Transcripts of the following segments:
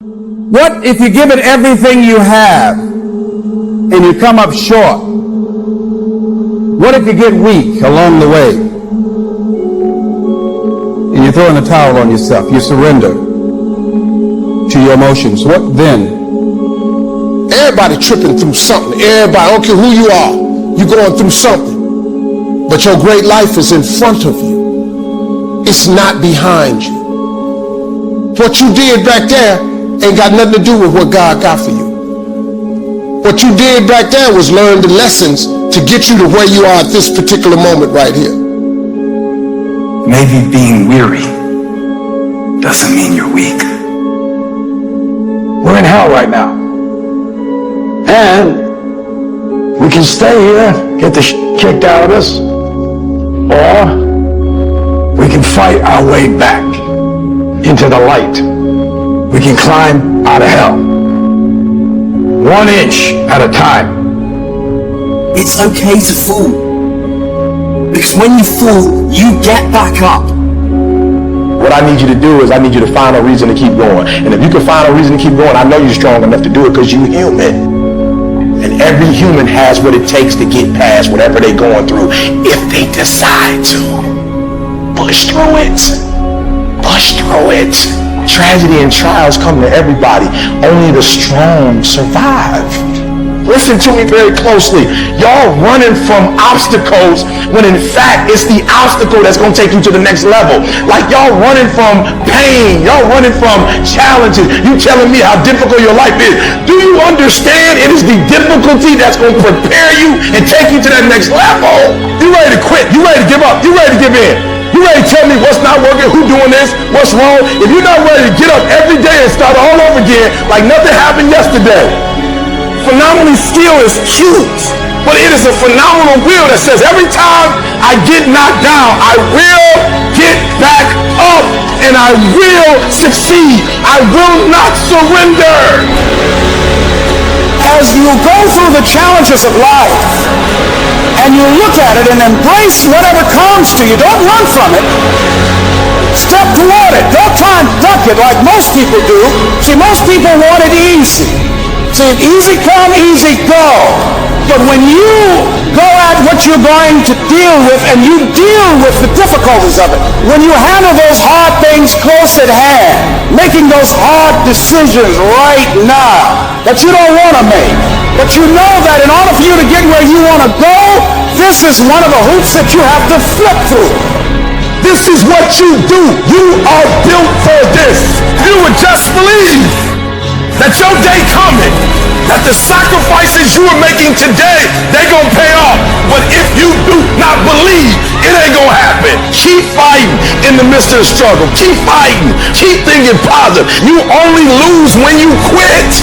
What if you give it everything you have and you come up short? What if you get weak along the way and you throw in the towel on yourself? You surrender to your emotions. What then? Everybody tripping through something. Everybody, I don't care who you are, you're going through something. But your great life is in front of you. It's not behind you. What you did back there ain't got nothing to do with what God got for you. What you did back there was learn the lessons to get you to where you are at this particular moment right here. Maybe being weary doesn't mean you're weak. We're in hell right now. And we can stay here, get the shit kicked out of us, or we can fight our way back into the light. We can climb out of hell. 1 inch at a time. It's okay to fall. Because when you fall, you get back up. What I need you to do is I need you to find a reason to keep going. And if you can find a reason to keep going, I know you're strong enough to do it because you're human. And every human has what it takes to get past whatever they're going through if they decide to. Push through it. Push through it. Tragedy and trials come to everybody. Only the strong survive. Listen to me very closely. Y'all running from obstacles when in fact it's the obstacle that's going to take you to the next level. Like y'all running from pain. Y'all running from challenges. You telling me how difficult your life is. Do you understand it is the difficulty that's going to prepare you and take you to that next level? You ready to quit? You ready to give up? You ready to give in? You ready to tell me what's not working, who doing this, what's wrong? If you're not ready to get up every day and start all over again like nothing happened yesterday. Phenomenally skilled is cute, but it is a phenomenal will that says every time I get knocked down, I will get back up and I will succeed. I will not surrender. As you go through the challenges of life, and you look at it and embrace whatever comes to you, don't run from it. Step toward it. Don't try and duck it like most people do. See, most people want it easy. See, easy come, easy go. But when you go at what you're going to deal with and you deal with the difficulties of it, when you handle those hard things close at hand, making those hard decisions right now that you don't want to make, but you know that in order for you to get where you want to go, this is one of the hoops that you have to flip through. This is what you do. You are built for this. You would just believe that your day coming, that the sacrifices you are making today, they're going to pay off. But if you do not believe, it ain't going to happen. Keep fighting in the midst of the struggle. Keep fighting. Keep thinking positive. You only lose when you quit.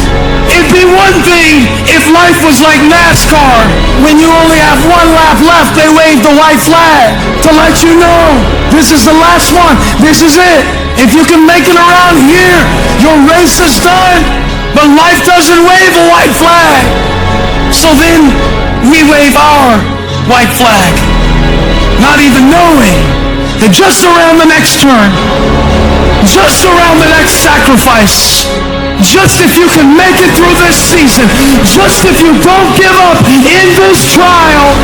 It'd be one thing if life was like NASCAR. When you only have one lap left, they wave the white flag to let you know this is the last one. This is it. If you can make it around here, your race is done. But life doesn't wave a white flag. So then we wave our white flag, not even knowing that just around the next turn, just around the next sacrifice, just if you can make it through this season, just if you don't give up in this trial.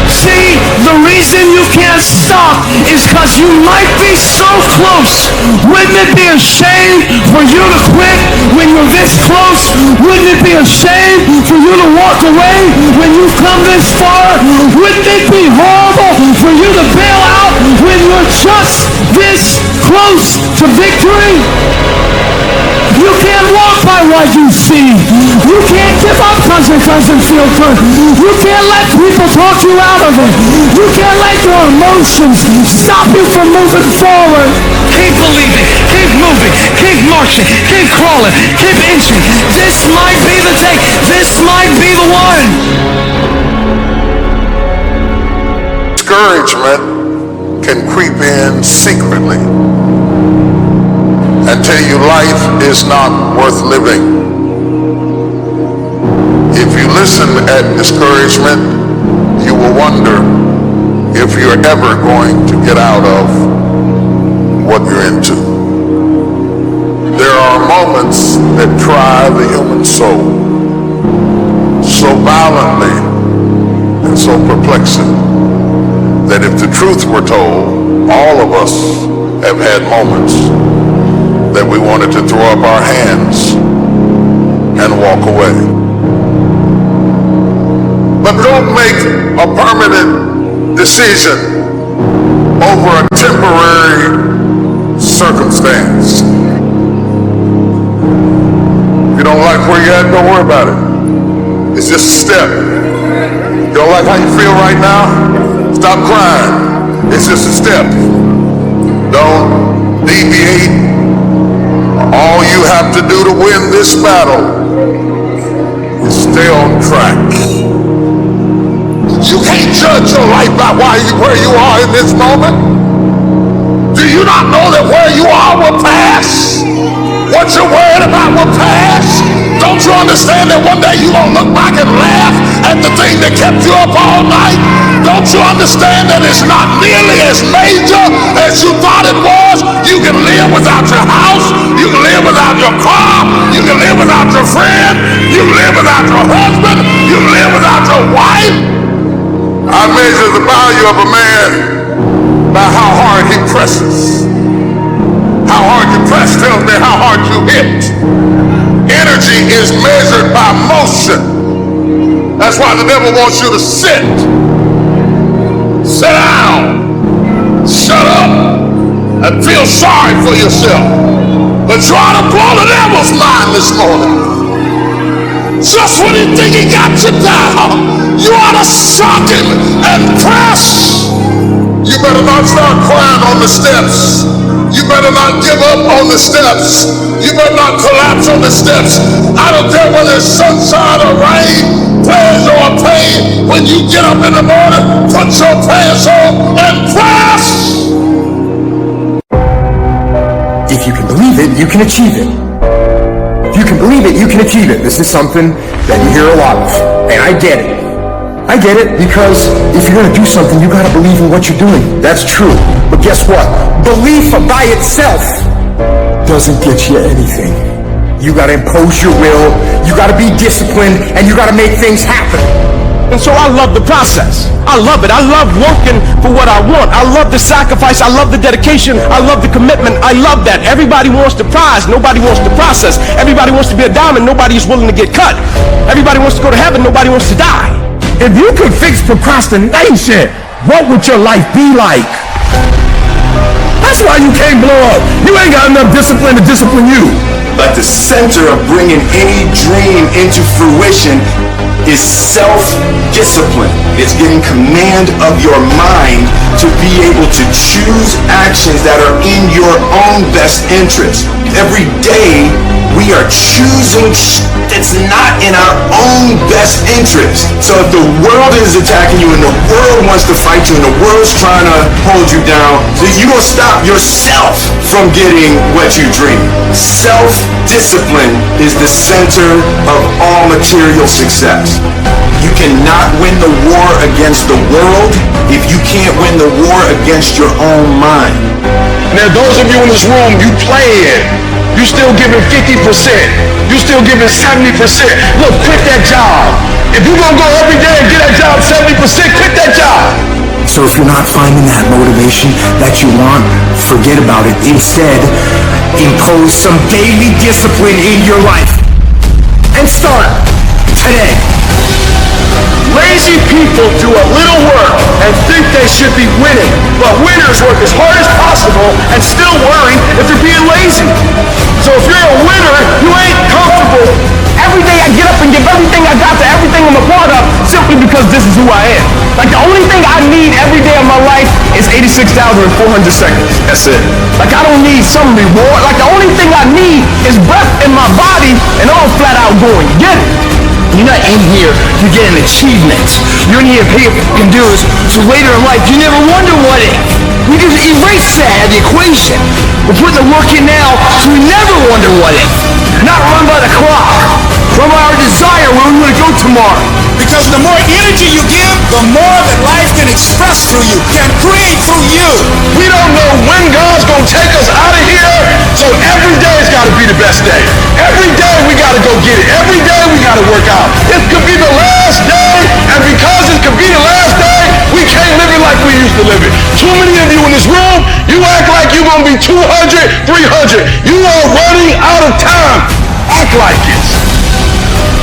See, the reason you can't stop is because you might be so close. Wouldn't it be a shame for you to quit when you're this close? Wouldn't it be a shame for you to walk away when you've come this far? Wouldn't it be horrible for you to bail out when you're just this close to victory? You can't walk by what you see. You can't give up because it doesn't feel good. You can't let people talk you out of it. You can't let your emotions stop you from moving forward. Keep believing, keep moving, keep marching, keep crawling, keep inching. This might be the day. This might be the one. Discouragement can creep in secretly and tell you life is not worth living. If you listen at discouragement, you will wonder if you're ever going to get out of what you're into. There are moments that try the human soul so violently and so perplexing that if the truth were told, all of us have had moments that we wanted to throw up our hands and walk away. But don't make a permanent decision over a temporary circumstance. If you don't like where you're at, don't worry about it. It's just a step. You don't like how you feel right now? Stop crying. It's just a step. Don't deviate. All you have to do to win this battle is stay on track. You can't judge your life by where you are in this moment. Do you not know that where you are will pass? What you're worried about will pass? Don't you understand that one day you're going to look back and laugh at the thing that kept you up all night? Don't you understand that it's not nearly as major as you thought it was? You can live without your house. You can live without your car. You can live without your friend. You can live without your husband. You can live without your wife. I measure the value of a man by how hard he presses. How hard you press tells me how hard you hit. Energy is measured by motion. That's why the devil wants you to sit down, shut up, and feel sorry for yourself. But try to blow the devil's mind this morning. Just when he think he got you down, you ought to shock him and press. You better not start crying on the steps. You better not give up on the steps. You better not collapse on the steps. I don't care whether it's sunshine or rain, pleasure or pain. When you get up in the morning, put your pants on and press. If you can believe it, you can achieve it. If you can believe it, you can achieve it. This is something that you hear a lot of, and I get it. I get it, because if you're going to do something, you got to believe in what you're doing. That's true. But guess what? Belief by itself doesn't get you anything. You got to impose your will, you got to be disciplined, and you got to make things happen. And so I love the process. I love it. I love working for what I want. I love the sacrifice. I love the dedication. I love the commitment. I love that. Everybody wants the prize. Nobody wants the process. Everybody wants to be a diamond. Nobody is willing to get cut. Everybody wants to go to heaven. Nobody wants to die. If you could fix procrastination, what would your life be like? That's why you can't blow up. You ain't got enough discipline to discipline you. But the center of bringing any dream into fruition is self-discipline. It's getting command of your mind to be able to choose actions that are in your own best interest. Every day, we are choosing that's not in our own best interest. So if the world is attacking you and the world wants to fight you and the world's trying to hold you down, then you don't stop yourself from getting what you dream. Self-discipline is the center of all material success. You cannot win the war against the world if you can't win the war against your own mind. Now, those of you in this room, you playing. You still giving 50%. You still giving 70%. Look, quit that job. If you're going to go every day and get that job 70%, quit that job. So if you're not finding that motivation that you want, forget about it. Instead, impose some daily discipline in your life. And start today. Lazy people do a little work and think they should be winning, but winners work as hard as possible and still worry if they're being lazy. So if you're a winner, you ain't comfortable. Every day I get up and give everything I got to everything I'm a part of simply because this is who I am. Like the only thing I need every day of my life is 86,400 seconds. That's it. Like I don't need some reward. Like the only thing I need is breath in my body and I'm flat out going. Get it? You're not in here to get an achievement. You're in here to pay your dues so later in life you never wonder what if. We just erase that out of the equation. We're putting the work in now so we never wonder what if. Not run by the clock. Run by our desire where we want to go tomorrow. Because the more energy you give, the more that life can express through you, can create through you. We don't know when God's gonna take us out of here, so every day's gotta be the best day. Every day we gotta go get it. Every day we gotta work out. It could be the last day, and because it could be the last day, we can't live it like we used to live it. Too many of you in this room, you act like you're gonna be 200, 300. You are running out of time. Act like it.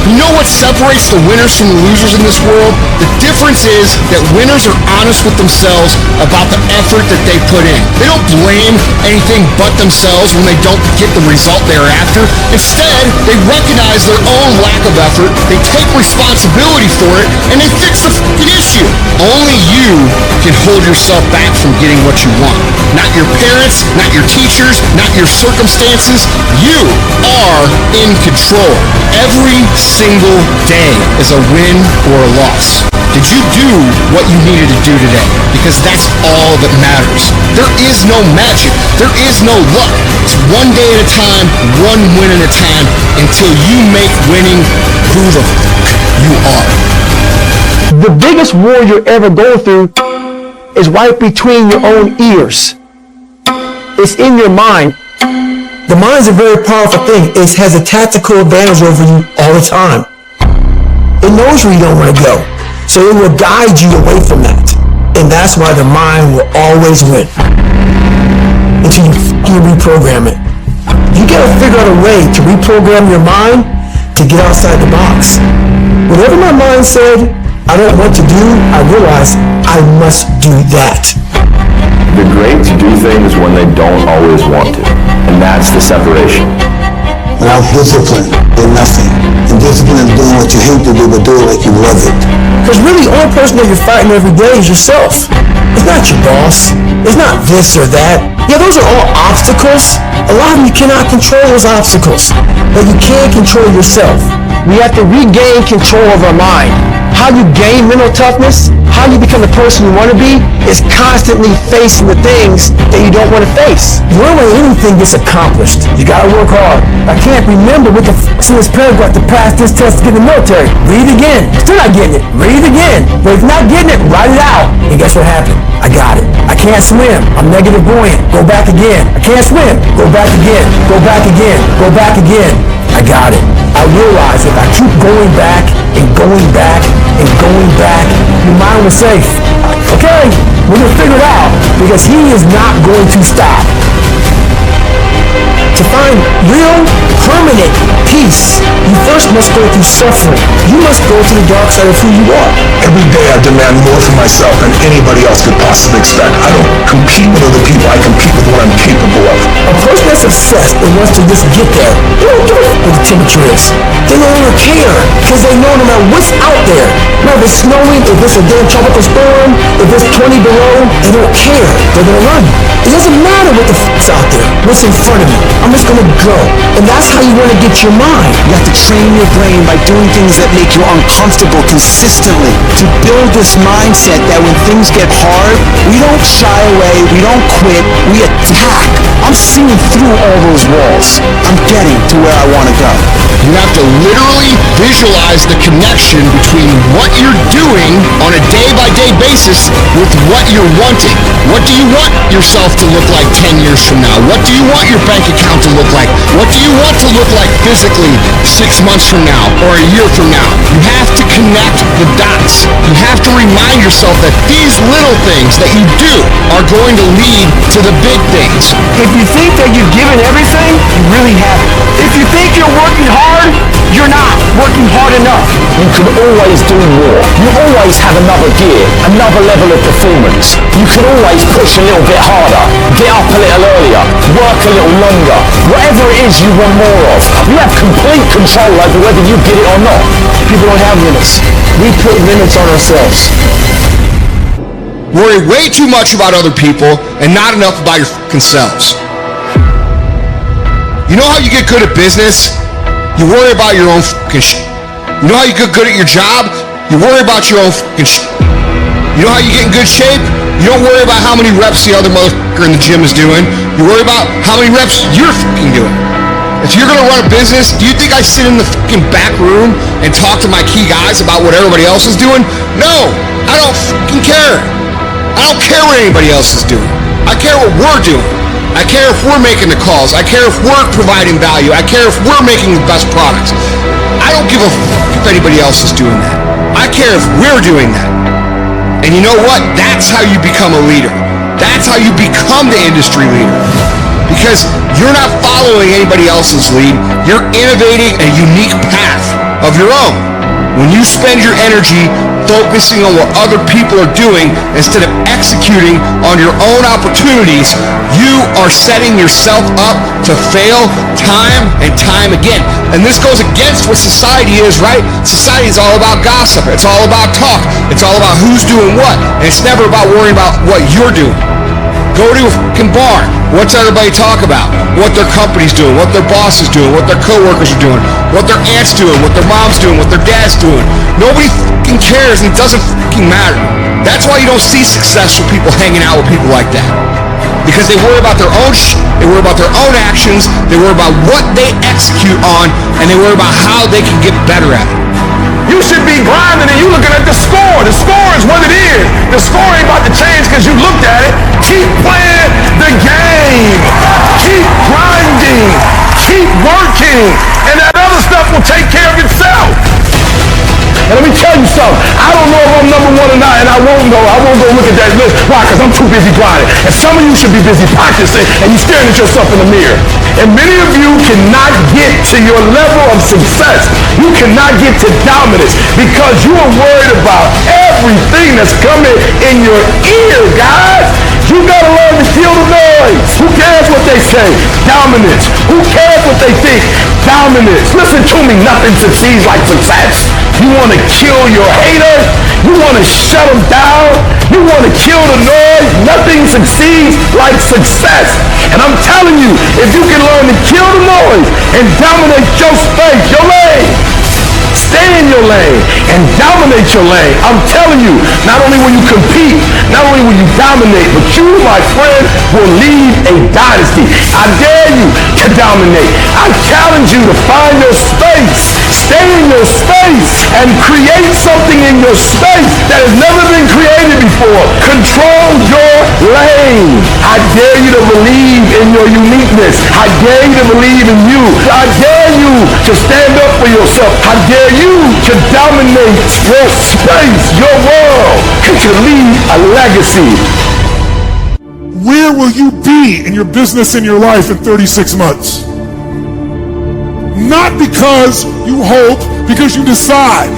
You know what separates the winners from the losers in this world? The difference is that winners are honest with themselves about the effort that they put in. They don't blame anything but themselves when they don't get the result they're after. Instead, they recognize their own lack of effort, they take responsibility for it, and they fix the fucking issue. Only you can hold yourself back from getting what you want. Not your parents, not your teachers, not your circumstances. You are in control. Every single day is a win or a loss. Did you do what you needed to do today? Because that's all that matters. There is no magic. There is no luck. It's one day at a time, one win at a time, until you make winning who the fuck you are. The biggest war you're ever going through is right between your own ears. It's in your mind. The mind's a very powerful thing. It has a tactical advantage over you all the time. It knows where you don't want to go. So it will guide you away from that. And that's why the mind will always win. Until you reprogram it. You gotta figure out a way to reprogram your mind to get outside the box. Whatever my mind said I don't want to do, I realize I must do that. The great to do things when they don't always want to. And that's the separation. Without discipline, you're nothing. And discipline is doing what you hate to do, but do it like you love it. Because really, the only person that you're fighting every day is yourself. It's not your boss. It's not this or that. Yeah, those are all obstacles. A lot of you cannot control those obstacles. But you can control yourself. We have to regain control of our mind. How you gain mental toughness, how you become the person you want to be, is constantly facing the things that you don't want to face. The only way anything gets accomplished, you gotta work hard. I can't remember what the f***'s in this paragraph to pass this test to get in the military. Read it again. Still not getting it. Read it again. But if you're not getting it, write it out. And guess what happened? I got it. I can't swim. I'm negative buoyant. Go back again. I can't swim. Go back again. Go back again. Go back again. I got it. I realize if I keep going back and going back and going back, your mind will say, okay, we're going to figure it out, because he is not going to stop. To find real, permanent peace, you first must go through suffering. You must go to the dark side of who you are. Every day I demand more from myself than anybody else could possibly expect. I don't compete with other people. I compete with what I'm capable of. A person that's obsessed and wants to just get there, they don't give a what the temperature is. They no longer care, because they know no matter what's out there, no matter if it's snowing, if it's a damn tropical storm, if it's 20 below, they don't care. They're gonna run. It doesn't matter what the f***'s out there, what's in front of me. I'm just gonna go. And that's how you want to get your mind. You have to train your brain by doing things that make you uncomfortable consistently. To build this mindset that when things get hard, we don't shy away, we don't quit, we attack. I'm seeing through all those walls. I'm getting to where I want to go. You have to literally visualize the connection between what you're doing on a day-by-day basis with what you're wanting. What do you want yourself to look like 10 years from now? What do you want your bank account to look like? What do you want to look like physically 6 months from now or a year from now? You have to connect the dots. You have to remind yourself that these little things that you do are going to lead to the big things. If you think that you've given everything, you really haven't. If you think you're working hard, you're not working hard enough. You can always do more. You always have another gear, another level of performance. You can always push a little bit harder, get up a little earlier, work a little longer. Whatever it is you want more of, you have complete control over whether you get it or not. People don't have limits. We put limits on ourselves. Worry way too much about other people and not enough about your fucking selves. You know how you get good at business? You worry about your own fucking shit. You know how you get good at your job? You worry about your own fucking shit. You know how you get in good shape? You don't worry about how many reps the other motherfucker in the gym is doing. You worry about how many reps you're fucking doing. If you're gonna run a business, do you think I sit in the fucking back room and talk to my key guys about what everybody else is doing? No, I don't fucking care. I don't care what anybody else is doing. I care what we're doing. I care if we're making the calls. I care if we're providing value. I care if we're making the best products. I don't give a fuck if anybody else is doing that. I care if we're doing that. And you know what? That's how you become a leader. That's how you become the industry leader. Because you're not following anybody else's lead. You're innovating a unique path of your own. When you spend your energy focusing on what other people are doing instead of executing on your own opportunities, you are setting yourself up to fail time and time again. And this goes against what society is, right? Society is all about gossip. It's all about talk. It's all about who's doing what. And it's never about worrying about what you're doing. Go to a fucking bar. What's everybody talk about? What their company's doing, what their boss is doing, what their coworkers are doing, what their aunt's doing, what their mom's doing, what their dad's doing. Nobody fucking cares, and it doesn't fucking matter. That's why you don't see successful people hanging out with people like that. Because they worry about their own shit, they worry about their own actions, they worry about what they execute on, and they worry about how they can get better at it. You should be grinding and you looking at the score. The score is what it is. The score ain't about to change because you looked at it. Keep playing the game. Keep grinding. Keep working. And that other stuff will take care of itself. And let me tell you something. I don't know if I'm number one or not, and I won't go look at that list. Why? Because I'm too busy grinding. And some of you should be busy practicing, and you're staring at yourself in the mirror. And many of you cannot get to your level of success. You cannot get to dominance because you are worried about everything that's coming in your ear, guys. You gotta learn to kill the noise. Who cares what they say? Dominance. Who cares what they think? Dominance. Listen to me, nothing succeeds like success. You want to kill your haters. You want to shut them down. You want to kill the noise. Nothing succeeds like success. And I'm telling you, if you can learn to kill the noise and dominate your space, your lane, stay in your lane and dominate your lane. I'm telling you, not only will you compete, not only will you dominate, but you, my friend, will lead a dynasty. I dare you to dominate. I challenge you to find your space. Stay in your space and create something in your space that has never been created before. Control your lane. I dare you to believe in your uniqueness. I dare you to believe in you. I dare you to stand up for yourself. I dare you to dominate your space, your world, and to leave a legacy. Where will you be in your business and your life in 36 months? Not because you hope, because you decide.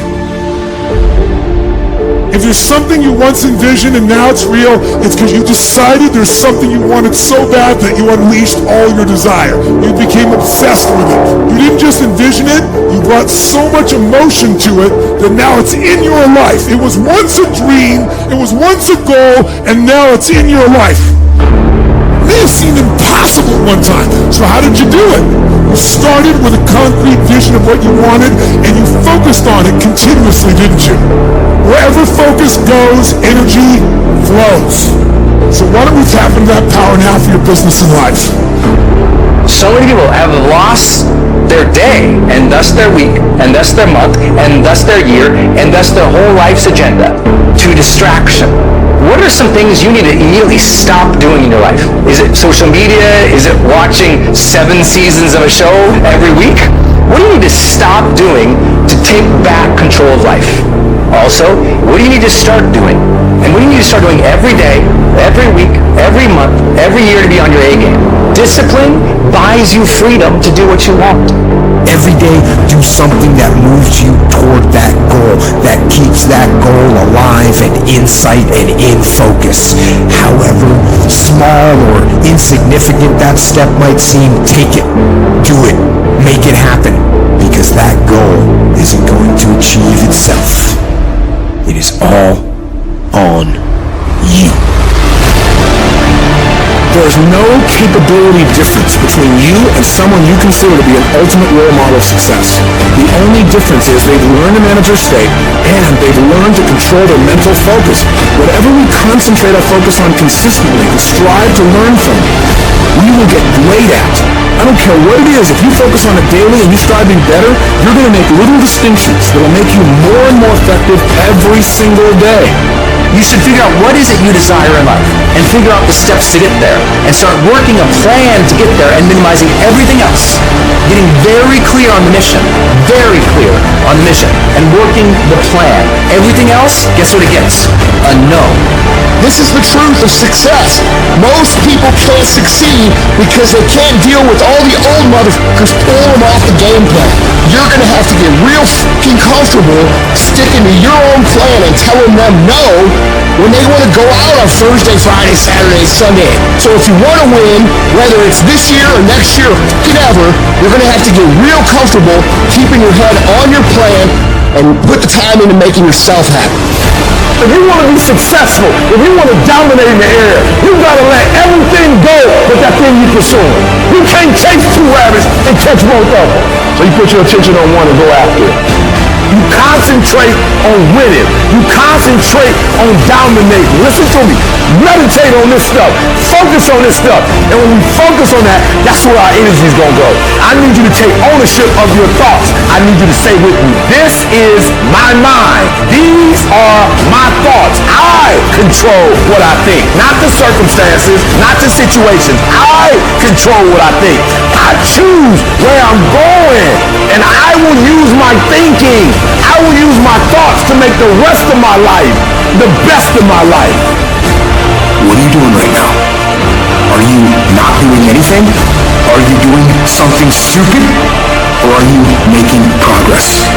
If there's something you once envisioned and now it's real, it's because you decided there's something you wanted so bad that you unleashed all your desire. You became obsessed with it. You didn't just envision it, you brought so much emotion to it that now it's in your life. It was once a dream, it was once a goal, and now it's in your life. It may have seemed impossible at one time. So how did you do it? You started with a concrete vision of what you wanted, and you focused on it continuously, didn't you? Wherever focus goes, energy flows. So why don't we tap into that power now for your business and life? So many people have lost their day, and thus their week, and thus their month, and thus their year, and thus their whole life's agenda to distraction. What are some things you need to immediately stop doing in your life? Is it social media? Is it watching 7 seasons of a show every week? What do you need to stop doing to take back control of life? Also, what do you need to start doing? And what do you need to start doing every day, every week, every month, every year to be on your A game? Discipline buys you freedom to do what you want. Every day, do something that moves you toward that goal, that keeps that goal alive and in sight and in focus. However small or insignificant that step might seem, take it, do it, make it happen, because that goal isn't going to achieve itself. It is all on you. There's no capability difference between you and someone you consider to be an ultimate role model of success. The only difference is they've learned to manage their state and they've learned to control their mental focus. Whatever we concentrate our focus on consistently and strive to learn from, we will get great at. I don't care what it is. If you focus on it daily and you strive to be better, you're going to make little distinctions that will make you more and more effective every single day. You should figure out what is it you desire in life and figure out the steps to get there and start working a plan to get there and minimizing everything else. Getting very clear on the mission, and working the plan. Everything else, guess what it gets? A no. This is the truth of success. Most people can't succeed because they can't deal with all the old motherfuckers pulling them off the game plan. You're going to have to get real fucking comfortable sticking to your own plan and telling them no when they want to go out on Thursday, Friday, Saturday, Sunday. So if you want to win, whether it's this year or next year or fucking ever, you're going to have to get real comfortable keeping your head on your plan and put the time into making yourself happy. If you want to be successful, if you want to dominate in the area, you got to let everything go but that thing you're pursuing. You can't chase two rabbits and catch both of them. So you put your attention on one and go after it. You concentrate on winning. You concentrate on dominating. Listen to me. Meditate on this stuff. Focus on this stuff. And when we focus on that, that's where our energy is going to go. I need you to take ownership of your thoughts. I need you to say with me, this is my mind. These are my thoughts. I control what I think. Not the circumstances, not the situations. I control what I think. I choose where I'm going. And I will use my thinking. I will use my thoughts to make the rest of my life the best of my life. What are you doing right now? Are you not doing anything? Are you doing something stupid? Or are you making progress?